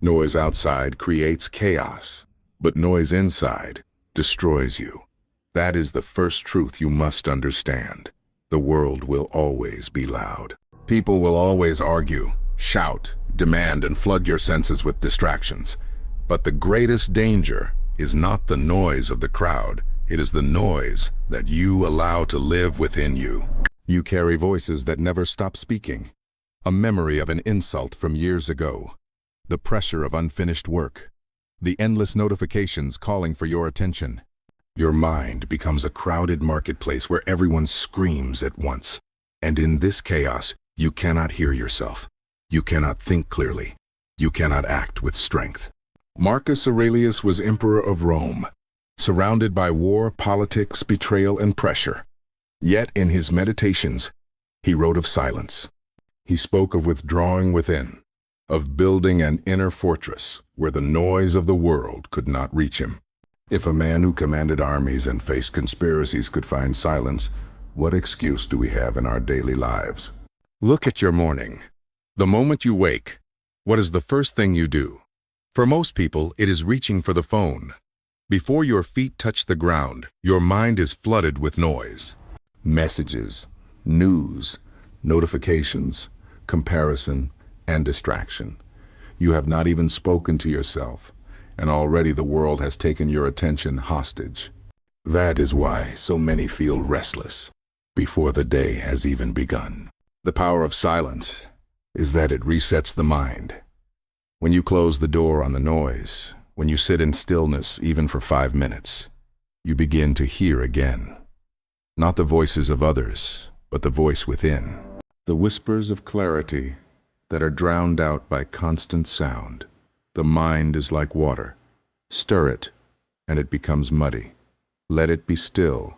Noise outside creates chaos, but noise inside destroys you. That is the first truth you must understand. The world will always be loud. People will always argue, shout, demand, and flood your senses with distractions. But the greatest danger is not the noise of the crowd. It is the noise that you allow to live within you. You carry voices that never stop speaking. A memory of an insult from years ago. The pressure of unfinished work. The endless notifications calling for your attention. Your mind becomes a crowded marketplace where everyone screams at once. And in this chaos, you cannot hear yourself. You cannot think clearly. You cannot act with strength. Marcus Aurelius was emperor of Rome, surrounded by war, politics, betrayal, and pressure. Yet in his meditations, he wrote of silence. He spoke of withdrawing within, of building an inner fortress where the noise of the world could not reach him. If a man who commanded armies and faced conspiracies could find silence, what excuse do we have in our daily lives? Look at your morning. The moment you wake, what is the first thing you do? For most people, it is reaching for the phone. Before your feet touch the ground, your mind is flooded with noise. Messages, news, notifications, comparison, and distraction. You have not even spoken to yourself, and already the world has taken your attention hostage. That is why so many feel restless before the day has even begun. The power of silence is that it resets the mind. When you close the door on the noise, when you sit in stillness even for 5 minutes, you begin to hear again. Not the voices of others, but the voice within. The whispers of clarity that are drowned out by constant sound. The mind is like water. Stir it, and it becomes muddy. Let it be still,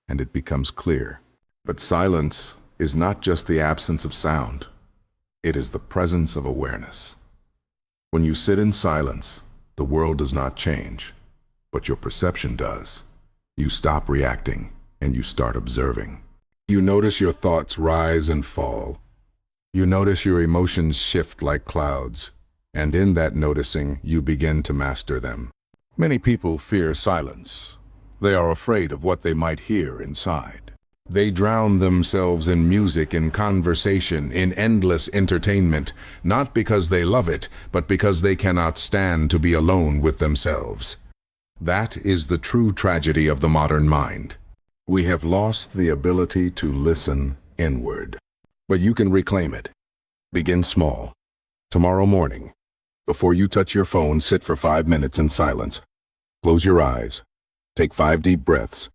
and it becomes clear. But silence is not just the absence of sound. It is the presence of awareness. When you sit in silence, the world does not change, but your perception does. You stop reacting, and you start observing. You notice your thoughts rise and fall. You notice your emotions shift like clouds, and in that noticing, you begin to master them. Many people fear silence. They are afraid of what they might hear inside. They drown themselves in music, in conversation, in endless entertainment, not because they love it, but because they cannot stand to be alone with themselves. That is the true tragedy of the modern mind. We have lost the ability to listen inward. But you can reclaim it. Begin small. Tomorrow morning, before you touch your phone, sit for 5 minutes in silence. Close your eyes, take 5 deep breaths,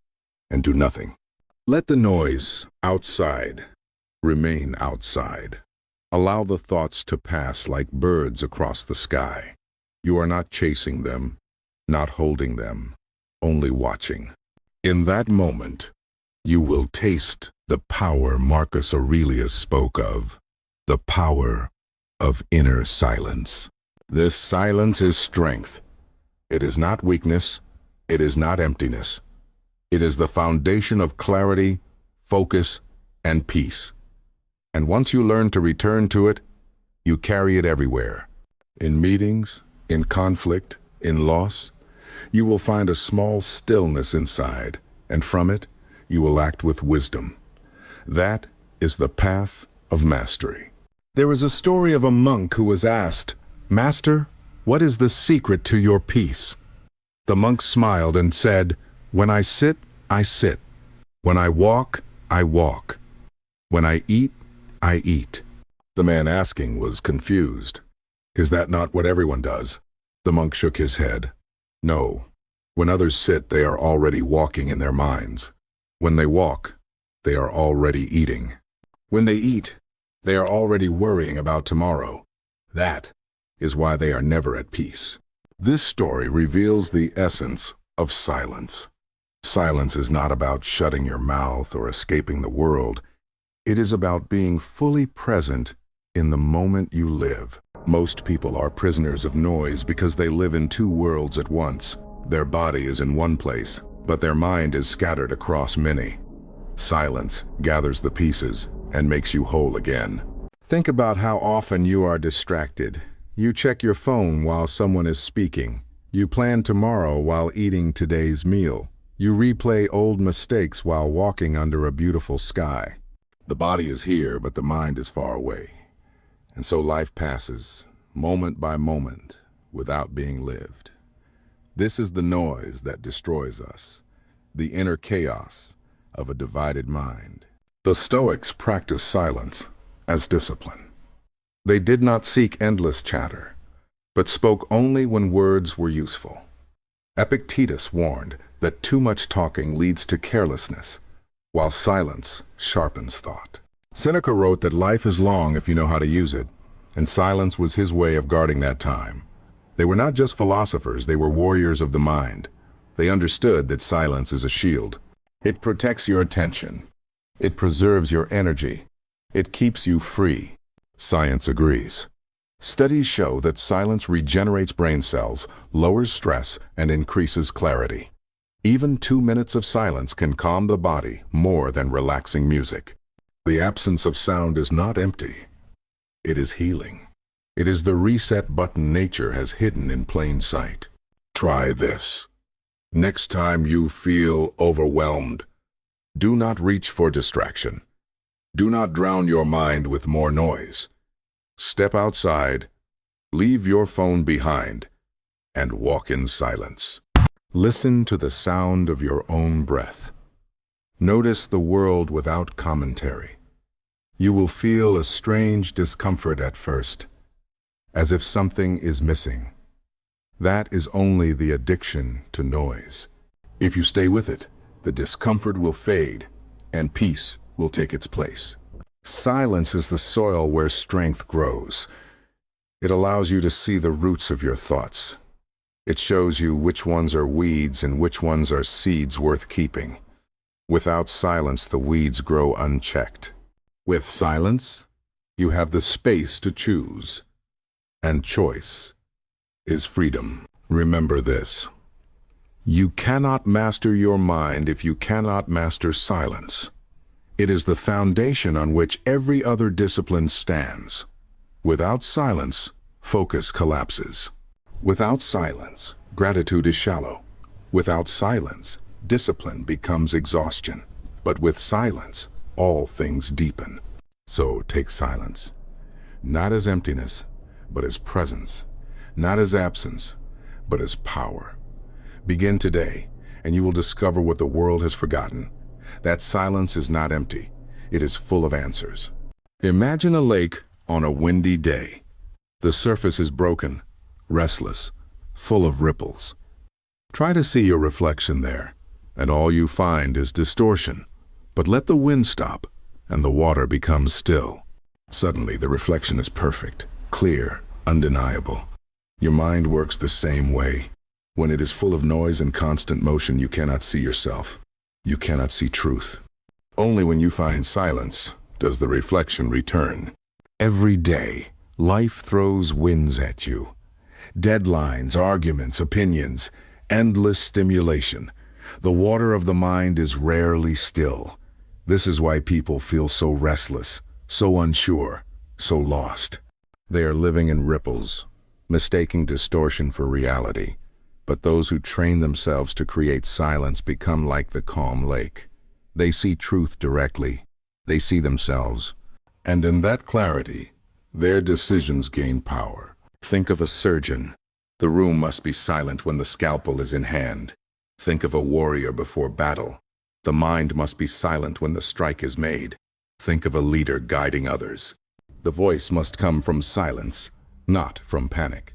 and do nothing. Let the noise outside remain outside. Allow the thoughts to pass like birds across the sky. You are not chasing them, not holding them, only watching. In that moment, you will taste the power Marcus Aurelius spoke of, the power of inner silence. This silence is strength. It is not weakness. It is not emptiness. It is the foundation of clarity, focus, and peace. And once you learn to return to it, you carry it everywhere. In meetings, in conflict, in loss, you will find a small stillness inside, and from it, you will act with wisdom. That is the path of mastery. There is a story of a monk who was asked, "Master, what is the secret to your peace?" The monk smiled and said, "When I sit, I sit. When I walk, I walk. When I eat, I eat." The man asking was confused. "Is that not what everyone does?" The monk shook his head. "No. When others sit, they are already walking in their minds. When they walk, they are already eating. When they eat, they are already worrying about tomorrow. That is why they are never at peace." This story reveals the essence of silence. Silence is not about shutting your mouth or escaping the world. It is about being fully present in the moment you live. Most people are prisoners of noise because they live in 2 worlds at once. Their body is in one place, but their mind is scattered across many. Silence gathers the pieces and makes you whole again. Think about how often you are distracted. You check your phone while someone is speaking. You plan tomorrow while eating today's meal. You replay old mistakes while walking under a beautiful sky. The body is here, but the mind is far away. And so life passes, moment by moment, without being lived. This is the noise that destroys us, the inner chaos of a divided mind. The Stoics practiced silence as discipline. They did not seek endless chatter, but spoke only when words were useful. Epictetus warned that too much talking leads to carelessness, while silence sharpens thought. Seneca wrote that life is long if you know how to use it, and silence was his way of guarding that time. They were not just philosophers, they were warriors of the mind. They understood that silence is a shield. It protects your attention. It preserves your energy. It keeps you free. Science agrees. Studies show that silence regenerates brain cells, lowers stress, and increases clarity. Even 2 minutes of silence can calm the body more than relaxing music. The absence of sound is not empty. It is healing. It is the reset button nature has hidden in plain sight. Try this. Next time you feel overwhelmed, do not reach for distraction. Do not drown your mind with more noise. Step outside, leave your phone behind, and walk in silence. Listen to the sound of your own breath. Notice the world without commentary. You will feel a strange discomfort at first, as if something is missing. That is only the addiction to noise. If you stay with it, the discomfort will fade, and peace will take its place. Silence is the soil where strength grows. It allows you to see the roots of your thoughts. It shows you which ones are weeds and which ones are seeds worth keeping. Without silence, the weeds grow unchecked. With silence, you have the space to choose. And choice is freedom. Remember this. You cannot master your mind if you cannot master silence. It is the foundation on which every other discipline stands. Without silence, focus collapses. Without silence, gratitude is shallow. Without silence, discipline becomes exhaustion. But with silence, all things deepen. So take silence, not as emptiness, but as presence, not as absence, but as power. Begin today, and you will discover what the world has forgotten. That silence is not empty. It is full of answers. Imagine a lake on a windy day. The surface is broken, restless, full of ripples. Try to see your reflection there, and all you find is distortion. But let the wind stop, and the water becomes still. Suddenly, the reflection is perfect, clear, undeniable. Your mind works the same way. When it is full of noise and constant motion, you cannot see yourself. You cannot see truth. Only when you find silence does the reflection return. Every day, life throws winds at you. Deadlines, arguments, opinions, endless stimulation. The water of the mind is rarely still. This is why people feel so restless, so unsure, so lost. They are living in ripples, mistaking distortion for reality. But those who train themselves to create silence become like the calm lake. They see truth directly. They see themselves. And in that clarity, their decisions gain power. Think of a surgeon. The room must be silent when the scalpel is in hand. Think of a warrior before battle. The mind must be silent when the strike is made. Think of a leader guiding others. The voice must come from silence, not from panic.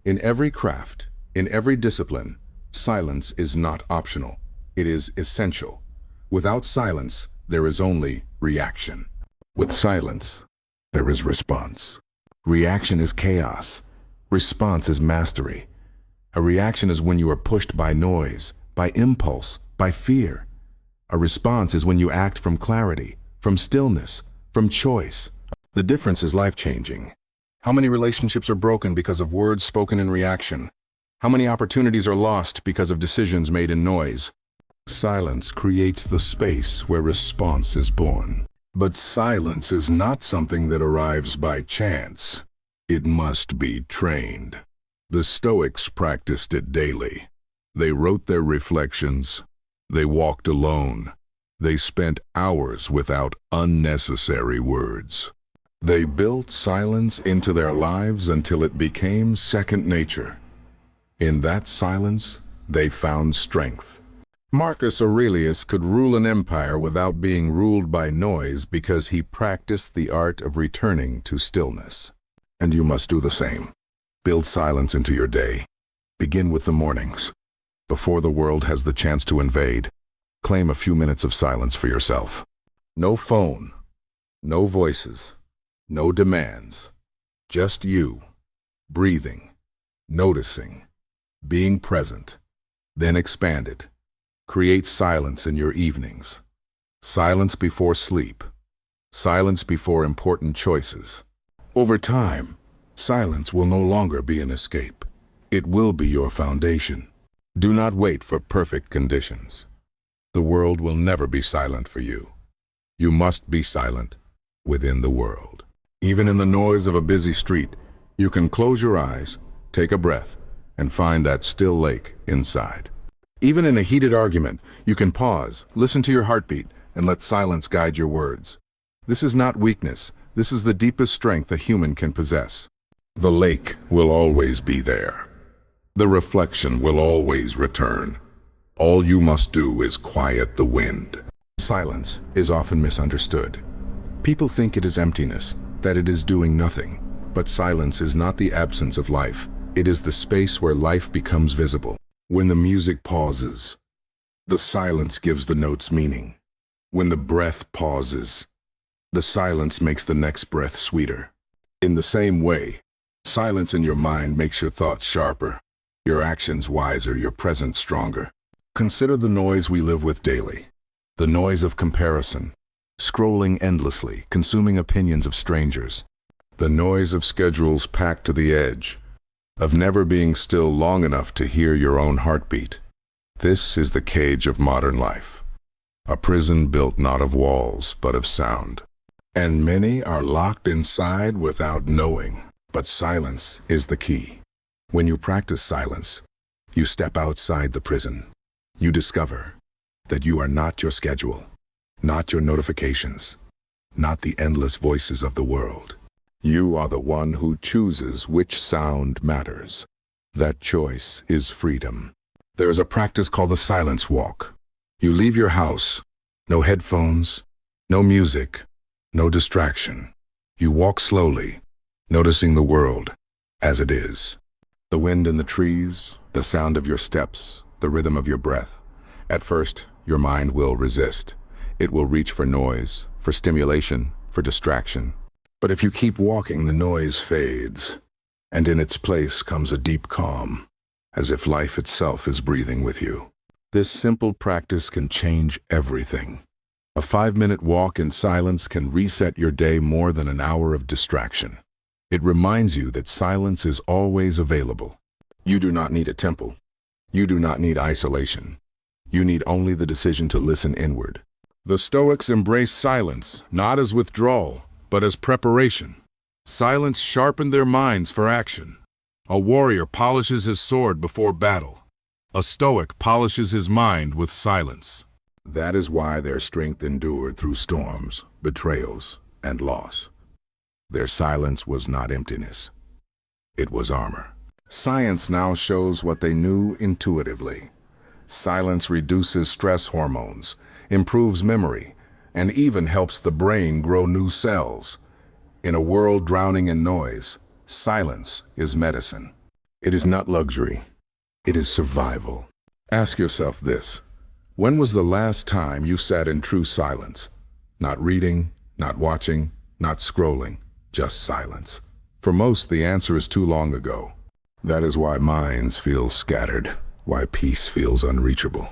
In every craft, in every discipline, silence is not optional. It is essential. Without silence, there is only reaction. With silence, there is response. Reaction is chaos. Response is mastery. A reaction is when you are pushed by noise, by impulse, by fear. A response is when you act from clarity, from stillness, from choice. The difference is life-changing. How many relationships are broken because of words spoken in reaction? How many opportunities are lost because of decisions made in noise? Silence creates the space where response is born. But silence is not something that arrives by chance. It must be trained. The Stoics practiced it daily. They wrote their reflections. They walked alone. They spent hours without unnecessary words. They built silence into their lives until it became second nature. In that silence, they found strength. Marcus Aurelius could rule an empire without being ruled by noise because he practiced the art of returning to stillness. And you must do the same. Build silence into your day. Begin with the mornings. Before the world has the chance to invade, claim a few minutes of silence for yourself. No phone, no voices, no demands. Just you, breathing, noticing, being present. Then expand it. Create silence in your evenings. Silence before sleep. Silence before important choices. Over time, silence will no longer be an escape. It will be your foundation. Do not wait for perfect conditions. The world will never be silent for you. You must be silent within the world. Even in the noise of a busy street, you can close your eyes, take a breath, and find that still lake inside. Even in a heated argument, you can pause, listen to your heartbeat, and let silence guide your words. This is not weakness. This is the deepest strength a human can possess. The lake will always be there. The reflection will always return. All you must do is quiet the wind. Silence is often misunderstood. People think it is emptiness, that it is doing nothing. But silence is not the absence of life. It is the space where life becomes visible. When the music pauses, the silence gives the notes meaning. When the breath pauses, the silence makes the next breath sweeter. In the same way, silence in your mind makes your thoughts sharper, your actions wiser, your present stronger. Consider the noise we live with daily. The noise of comparison, scrolling endlessly, consuming opinions of strangers. The noise of schedules packed to the edge, of never being still long enough to hear your own heartbeat. This is the cage of modern life, a prison built not of walls, but of sound. And many are locked inside without knowing. But silence is the key. When you practice silence, you step outside the prison. You discover that you are not your schedule, not your notifications, not the endless voices of the world. You are the one who chooses which sound matters. That choice is freedom. There is a practice called the silence walk. You leave your house, no headphones, no music, no distraction. You walk slowly, noticing the world as it is. The wind in the trees, the sound of your steps, the rhythm of your breath. At first, your mind will resist. It will reach for noise, for stimulation, for distraction. But if you keep walking, the noise fades, and in its place comes a deep calm, as if life itself is breathing with you. This simple practice can change everything. A 5-minute walk in silence can reset your day more than an hour of distraction. It reminds you that silence is always available. You do not need a temple. You do not need isolation. You need only the decision to listen inward. The Stoics embraced silence, not as withdrawal, but as preparation. Silence sharpened their minds for action. A warrior polishes his sword before battle. A Stoic polishes his mind with silence. That is why their strength endured through storms, betrayals, and loss. Their silence was not emptiness. It was armor. Science now shows what they knew intuitively. Silence reduces stress hormones, improves memory, and even helps the brain grow new cells. In a world drowning in noise, silence is medicine. It is not luxury. It is survival. Ask yourself this. When was the last time you sat in true silence? Not reading, not watching, not scrolling, just silence. For most, the answer is too long ago. That is why minds feel scattered, why peace feels unreachable.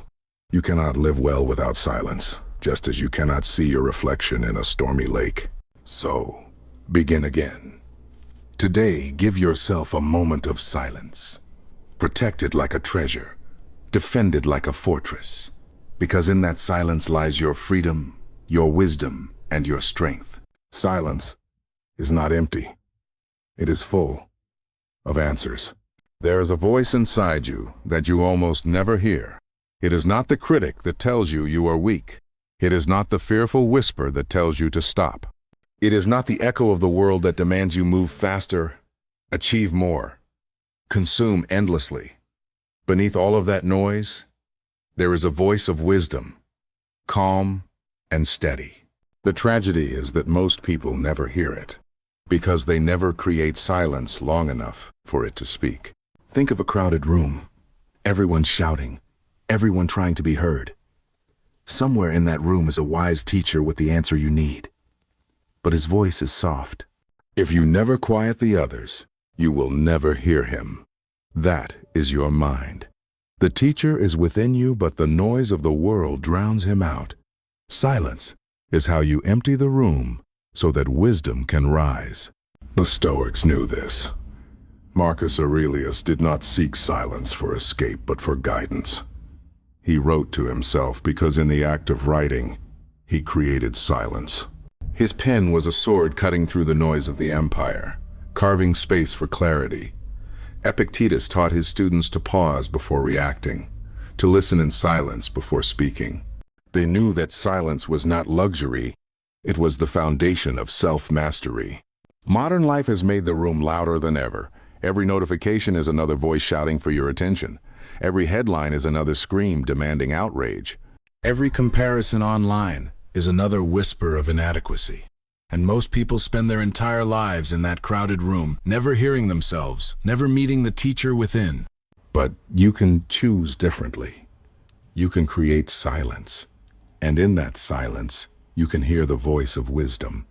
You cannot live well without silence, just as you cannot see your reflection in a stormy lake. So, begin again. Today, give yourself a moment of silence. Protect it like a treasure. Defend it like a fortress. Because in that silence lies your freedom, your wisdom, and your strength. Silence is not empty. It is full of answers. There is a voice inside you that you almost never hear. It is not the critic that tells you you are weak. It is not the fearful whisper that tells you to stop. It is not the echo of the world that demands you move faster, achieve more, consume endlessly. Beneath all of that noise, there is a voice of wisdom, calm and steady. The tragedy is that most people never hear it, because they never create silence long enough for it to speak. Think of a crowded room, everyone shouting, everyone trying to be heard. Somewhere in that room is a wise teacher with the answer you need, but his voice is soft. If you never quiet the others, you will never hear him. That is your mind. The teacher is within you, but the noise of the world drowns him out. Silence is how you empty the room so that wisdom can rise. The Stoics knew this. Marcus Aurelius did not seek silence for escape, but for guidance. He wrote to himself because in the act of writing, he created silence. His pen was a sword cutting through the noise of the empire, carving space for clarity. Epictetus taught his students to pause before reacting, to listen in silence before speaking. They knew that silence was not luxury, it was the foundation of self-mastery. Modern life has made the room louder than ever. Every notification is another voice shouting for your attention. Every headline is another scream demanding outrage. Every comparison online is another whisper of inadequacy. And most people spend their entire lives in that crowded room, never hearing themselves, never meeting the teacher within. But you can choose differently. You can create silence. And in that silence, you can hear the voice of wisdom.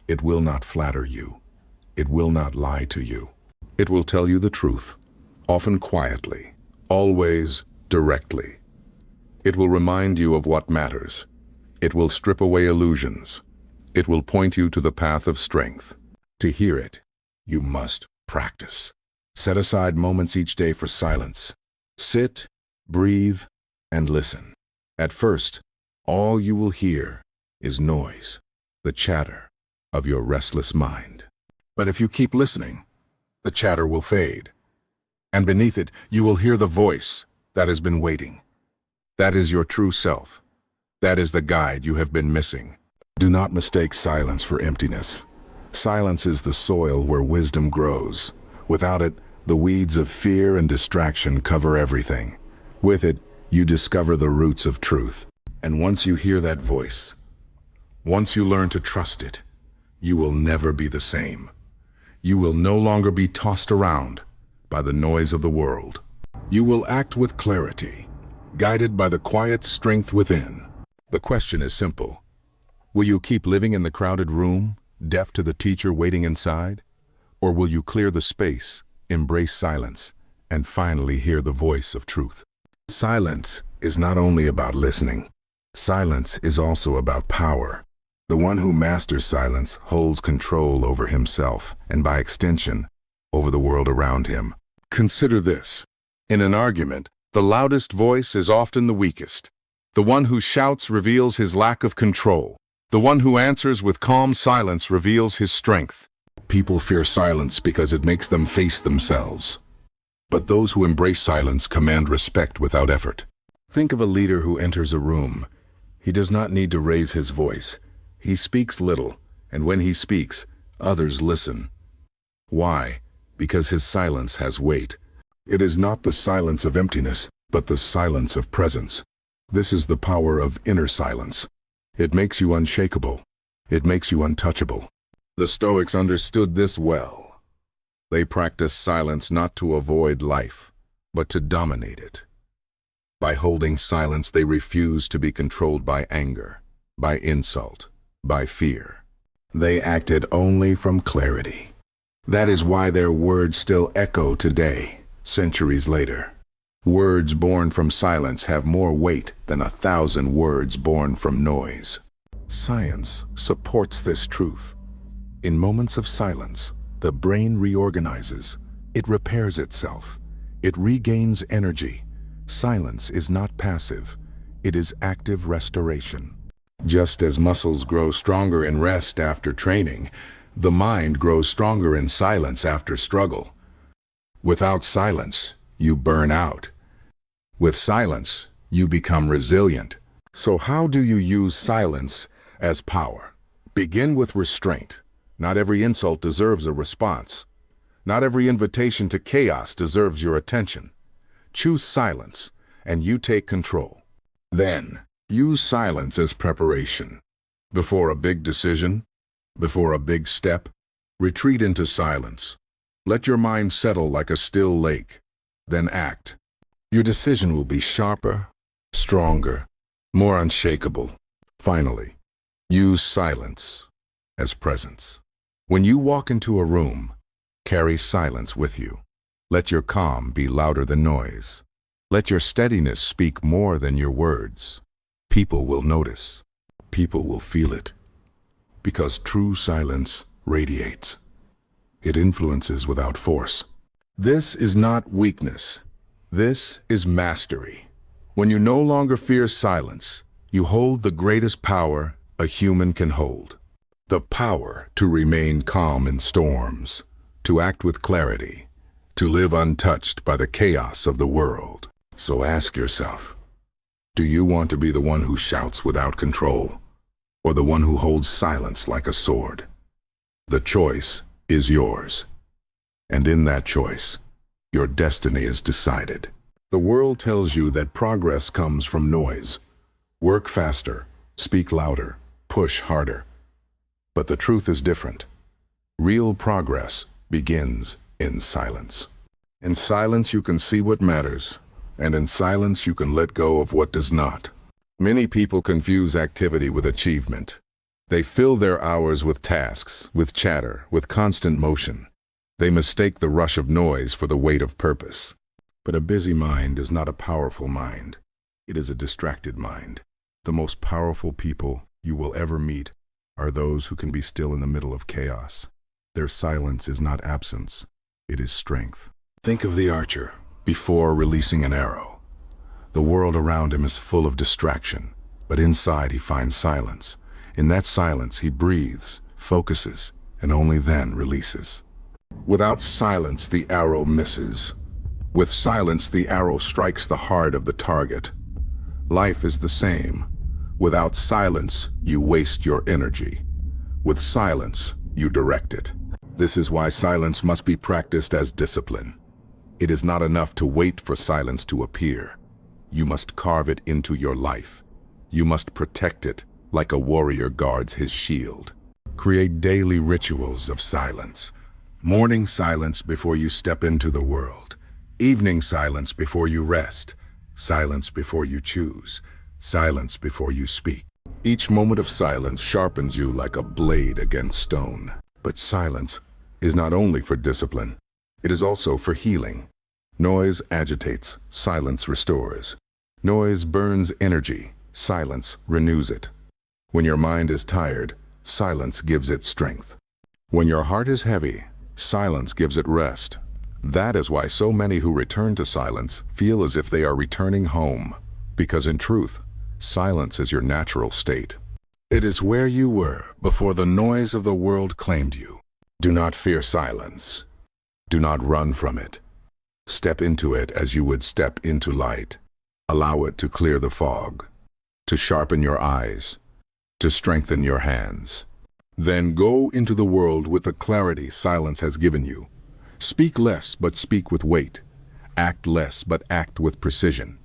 It will not flatter you. It will not lie to you. It will tell you the truth, often quietly, always directly. It will remind you of what matters. It will strip away illusions. It will point you to the path of strength. To hear it, you must practice. Set aside moments each day for silence. Sit, breathe, and listen. At first, all you will hear is noise, the chatter of your restless mind. But if you keep listening, the chatter will fade. And beneath it, you will hear the voice that has been waiting. That is your true self. That is the guide you have been missing. Do not mistake silence for emptiness. Silence is the soil where wisdom grows. Without it, the weeds of fear and distraction cover everything. With it, you discover the roots of truth. And once you hear that voice, once you learn to trust it, you will never be the same. You will no longer be tossed around by the noise of the world. You will act with clarity, guided by the quiet strength within. The question is simple. Will you keep living in the crowded room, deaf to the teacher waiting inside? Or will you clear the space, embrace silence, and finally hear the voice of truth? Silence is not only about listening. Silence is also about power. The one who masters silence holds control over himself, and by extension, over the world around him. Consider this. In an argument, the loudest voice is often the weakest. The one who shouts reveals his lack of control. The one who answers with calm silence reveals his strength. People fear silence because it makes them face themselves. But those who embrace silence command respect without effort. Think of a leader who enters a room. He does not need to raise his voice. He speaks little, and when he speaks, others listen. Why? Because his silence has weight. It is not the silence of emptiness, but the silence of presence. This is the power of inner silence. It makes you unshakable. It makes you untouchable. The Stoics understood this well. They practiced silence not to avoid life, but to dominate it. By holding silence, they refused to be controlled by anger, by insult, by fear. They acted only from clarity. That is why their words still echo today, centuries later. Words born from silence have more weight than 1,000 words born from noise. Science supports this truth. In moments of silence, the brain reorganizes. It repairs itself. It regains energy. Silence is not passive. It is active restoration. Just as muscles grow stronger in rest after training, The mind grows stronger in silence after struggle. Without silence, you burn out. With silence, you become resilient. So how do you use silence as power? Begin with restraint. Not every insult deserves a response. Not every invitation to chaos deserves your attention. Choose silence, and you take control. Then, use silence as preparation. Before a big decision, before a big step, retreat into silence. Let your mind settle like a still lake. Then act. Your decision will be sharper, stronger, more unshakable. Finally, use silence as presence. When you walk into a room, carry silence with you. Let your calm be louder than noise. Let your steadiness speak more than your words. People will notice. People will feel it. Because true silence radiates. It influences without force. This is not weakness. This is mastery. When you no longer fear silence, you hold the greatest power a human can hold. The power to remain calm in storms, to act with clarity, to live untouched by the chaos of the world. So ask yourself, do you want to be the one who shouts without control, or the one who holds silence like a sword? The choice is yours. And in that choice, your destiny is decided. The world tells you that progress comes from noise. Work faster, speak louder, push harder. But the truth is different. Real progress begins in silence. In silence you can see what matters, and in silence you can let go of what does not. Many people confuse activity with achievement. They fill their hours with tasks, with chatter, with constant motion. They mistake the rush of noise for the weight of purpose. But a busy mind is not a powerful mind. It is a distracted mind. The most powerful people you will ever meet are those who can be still in the middle of chaos. Their silence is not absence, it is strength. Think of the archer before releasing an arrow. The world around him is full of distraction, but inside he finds silence. In that silence he breathes, focuses, and only then releases. Without silence the arrow misses. With silence the arrow strikes the heart of the target. Life is the same. Without silence you waste your energy. With silence you direct it. This is why silence must be practiced as discipline. It is not enough to wait for silence to appear. You must carve it into your life. You must protect it like a warrior guards his shield. Create daily rituals of silence. Morning silence before you step into the world. Evening silence before you rest. Silence before you choose. Silence before you speak. Each moment of silence sharpens you like a blade against stone. But silence is not only for discipline, it is also for healing. Noise agitates, silence restores. Noise burns energy, silence renews it. When your mind is tired, silence gives it strength. When your heart is heavy, silence gives it rest. That is why so many who return to silence feel as if they are returning home. Because in truth, silence is your natural state. It is where you were before the noise of the world claimed you. Do not fear silence. Do not run from it. Step into it as you would step into light. Allow it to clear the fog, to sharpen your eyes, to strengthen your hands. Then go into the world with the clarity silence has given you. Speak less, but speak with weight. Act less, but act with precision.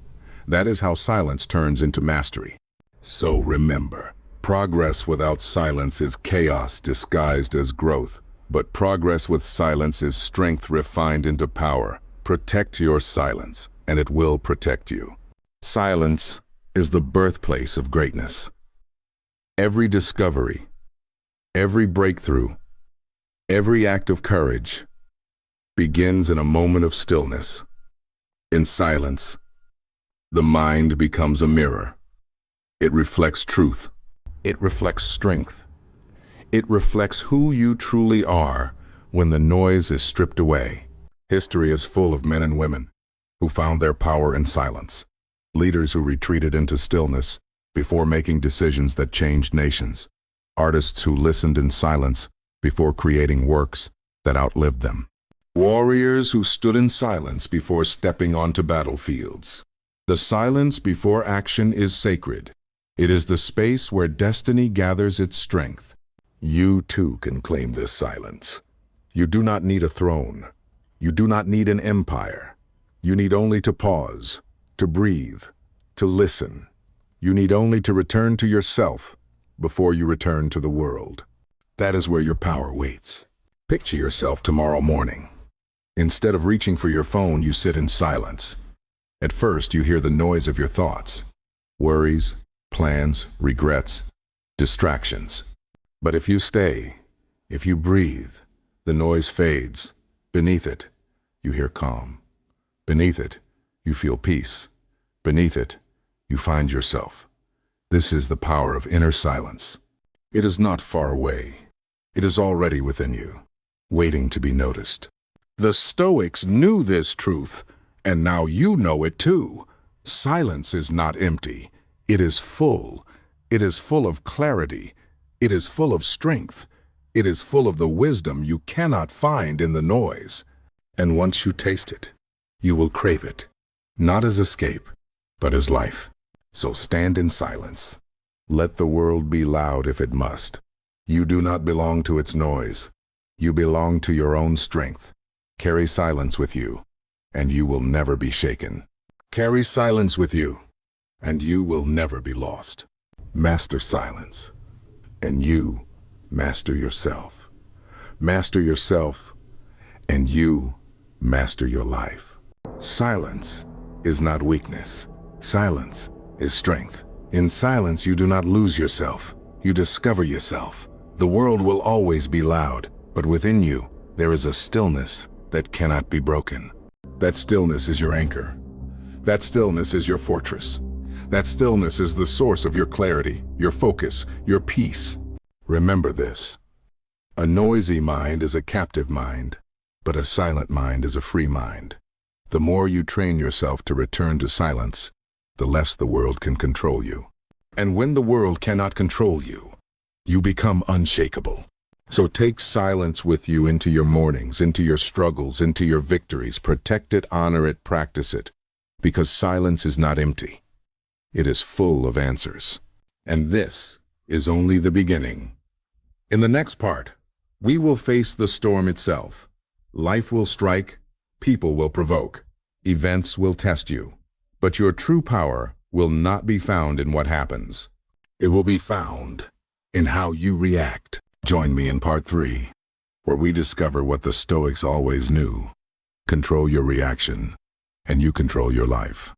That is how silence turns into mastery. So remember, progress without silence is chaos disguised as growth, but progress with silence is strength refined into power. Protect your silence, and it will protect you. Silence is the birthplace of greatness. Every discovery, every breakthrough, every act of courage begins in a moment of stillness. In silence, the mind becomes a mirror. It reflects truth. It reflects strength. It reflects who you truly are when the noise is stripped away. History is full of men and women who found their power in silence. Leaders who retreated into stillness before making decisions that changed nations. Artists who listened in silence before creating works that outlived them. Warriors who stood in silence before stepping onto battlefields. The silence before action is sacred. It is the space where destiny gathers its strength. You too can claim this silence. You do not need a throne. You do not need an empire. You need only to pause, to breathe, to listen. You need only to return to yourself before you return to the world. That is where your power waits. Picture yourself tomorrow morning. Instead of reaching for your phone, you sit in silence. At first, you hear the noise of your thoughts, worries, plans, regrets, distractions. But if you stay, if you breathe, the noise fades. Beneath it, you hear calm. Beneath it, you feel peace. Beneath it, you find yourself. This is the power of inner silence. It is not far away. It is already within you, waiting to be noticed. The Stoics knew this truth, and now you know it too. Silence is not empty. It is full. It is full of clarity. It is full of strength. It is full of the wisdom you cannot find in the noise. And once you taste it, you will crave it, not as escape, but as life. So stand in silence. Let the world be loud if it must. You do not belong to its noise. You belong to your own strength. Carry silence with you, and you will never be shaken. Carry silence with you, and you will never be lost. Master silence, and you master yourself. Master yourself, and you master your life. Silence is not weakness. Silence is strength. In silence, you do not lose yourself. You discover yourself. The world will always be loud, but within you, there is a stillness that cannot be broken. That stillness is your anchor. That stillness is your fortress. That stillness is the source of your clarity, your focus, your peace. Remember this. A noisy mind is a captive mind, but a silent mind is a free mind. The more you train yourself to return to silence, the less the world can control you. And when the world cannot control you, you become unshakable. So take silence with you into your mornings, into your struggles, into your victories. Protect it, honor it, practice it. Because silence is not empty. It is full of answers. And this is only the beginning. In the next part, we will face the storm itself. Life will strike, people will provoke, events will test you. But your true power will not be found in what happens. It will be found in how you react. Join me in part 3, where we discover what the Stoics always knew. Control your reaction, and you control your life.